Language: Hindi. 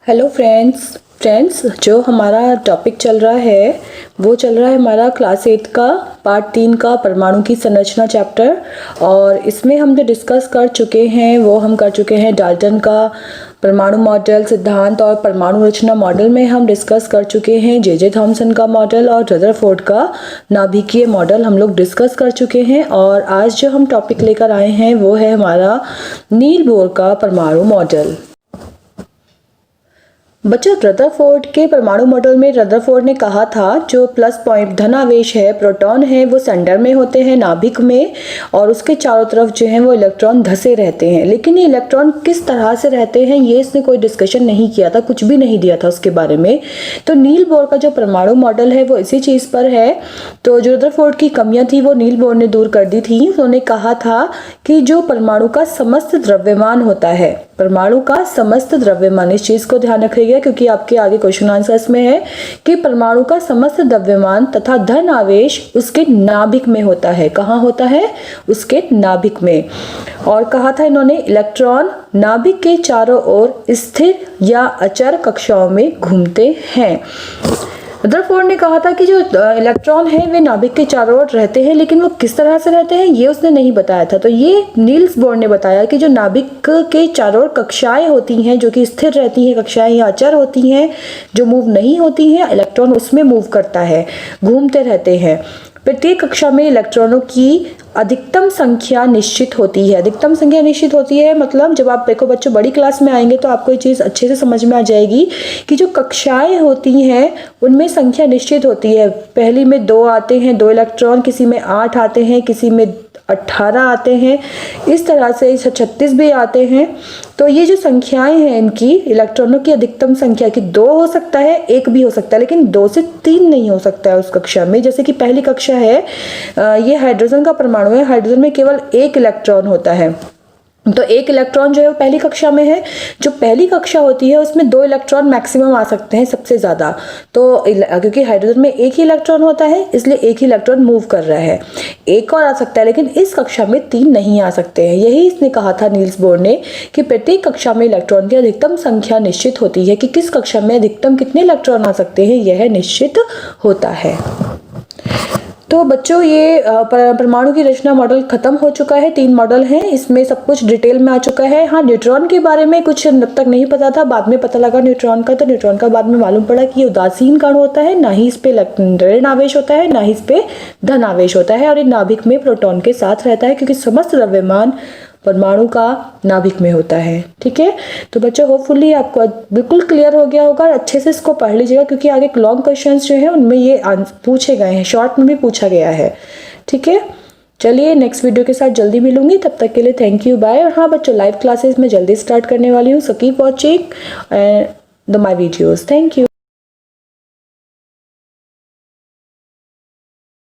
हेलो फ्रेंड्स जो हमारा टॉपिक चल रहा है वो चल रहा है हमारा क्लास 8 का पार्ट 3 का परमाणु की संरचना चैप्टर। और इसमें हम जो डिस्कस कर चुके हैं वो हम कर चुके हैं डाल्टन का परमाणु मॉडल सिद्धांत और परमाणु रचना मॉडल में हम डिस्कस कर चुके हैं जे थॉमसन का मॉडल और रदरफोर्ड का नाभिकीय मॉडल हम लोग डिस्कस कर चुके हैं। और आज जो हम टॉपिक लेकर आए हैं वो है हमारा नील बोर का परमाणु मॉडल। बच्चों, रदरफोर्ड के परमाणु मॉडल में रदरफोर्ड ने कहा था जो प्लस पॉइंट धन आवेश है, प्रोटॉन है, वो सेंटर में होते हैं नाभिक में और उसके चारों तरफ जो है वो इलेक्ट्रॉन धसे रहते हैं। लेकिन ये इलेक्ट्रॉन किस तरह से रहते हैं ये इसने कोई डिस्कशन नहीं किया था, कुछ भी नहीं दिया था उसके बारे में। तो नील बोर का जो परमाणु मॉडल है वो इसी चीज़ पर है। तो जो रदरफोर्ड की कमियाँ थी वो नील बोर ने दूर कर दी थी। उन्होंने कहा था कि जो परमाणु का समस्त द्रव्यमान होता है, परमाणु का समस्त द्रव्यमान, इस चीज़ को ध्यान रखिएगा क्योंकि आपके आगे क्वेश्चन आंसर्स में है कि परमाणु का समस्त द्रव्यमान तथा धन आवेश उसके नाभिक में होता है। कहाँ होता है? उसके नाभिक में। और कहा था इन्होंने इलेक्ट्रॉन नाभिक के चारों ओर स्थिर या अचर कक्षाओं में घूमते हैं। रदरफोर्ड ने कहा था कि जो इलेक्ट्रॉन है वे नाभिक के चारों ओर रहते हैं, लेकिन वो किस तरह से रहते हैं ये उसने नहीं बताया था। तो ये नील्स बोर ने बताया कि जो नाभिक के चारों ओर कक्षाएं होती हैं जो कि स्थिर रहती हैं, कक्षाएं या अचर होती हैं जो मूव नहीं होती हैं, इलेक्ट्रॉन उसमें मूव करता है, घूमते रहते हैं। प्रत्येक कक्षा में इलेक्ट्रॉनों की अधिकतम संख्या निश्चित होती है। अधिकतम संख्या निश्चित होती है मतलब जब आप देखो बच्चों बड़ी क्लास में आएंगे तो आपको ये चीज़ अच्छे से समझ में आ जाएगी कि जो कक्षाएं होती हैं उनमें संख्या निश्चित होती है। पहली में 2 आते हैं, 2 इलेक्ट्रॉन, किसी में 8 आते हैं, किसी में 18 आते हैं, इस तरह से 36 भी आते हैं। तो ये जो संख्याएं हैं इनकी इलेक्ट्रॉनों की अधिकतम संख्या की 2 हो सकता है, 1 भी हो सकता है, लेकिन 2 से 3 नहीं हो सकता है उस कक्षा में। जैसे कि पहली कक्षा है, ये हाइड्रोजन का परमाणु है, हाइड्रोजन में केवल 1 इलेक्ट्रॉन होता है। तो 1 इलेक्ट्रॉन जो है वो पहली कक्षा में है। जो पहली कक्षा होती है उसमें 2 इलेक्ट्रॉन मैक्सिमम आ सकते हैं सबसे ज़्यादा। तो क्योंकि हाइड्रोजन में 1 ही इलेक्ट्रॉन होता है इसलिए 1 ही इलेक्ट्रॉन मूव कर रहा है, 1 और आ सकता है, लेकिन इस कक्षा में 3 नहीं आ सकते हैं। यही इसने कहा था नील्स बोर ने कि प्रत्येक कक्षा में इलेक्ट्रॉन की अधिकतम संख्या निश्चित होती है कि किस कक्षा में अधिकतम कितने इलेक्ट्रॉन आ सकते हैं, यह निश्चित होता है। तो बच्चों ये परमाणु की रचना मॉडल खत्म हो चुका है। 3 मॉडल हैं, इसमें सब कुछ डिटेल में आ चुका है। हाँ, न्यूट्रॉन के बारे में कुछ अब तक नहीं पता था, बाद में पता लगा न्यूट्रॉन का। तो न्यूट्रॉन का बाद में मालूम पड़ा कि ये उदासीन कण होता है, ना ही इस पे ऋण आवेश होता है, ना ही इस पे धन आवेश होता है, और ये नाभिक में प्रोटॉन के साथ रहता है क्योंकि समस्त द्रव्यमान परमाणु का नाभिक में होता है। ठीक है, तो बच्चों होपफुली आपको बिल्कुल क्लियर हो गया होगा। अच्छे से इसको पढ़ लीजिएगा क्योंकि आगे लॉन्ग क्वेश्चंस जो हैं उनमें ये पूछे गए हैं, शॉर्ट में भी पूछा गया है। ठीक है, चलिए नेक्स्ट वीडियो के साथ जल्दी मिलूंगी, तब तक के लिए थैंक यू, बाय। और हाँ बच्चों, लाइव क्लासेस में जल्दी स्टार्ट करने वाली हूँ, so keep watching my videos. Thank you.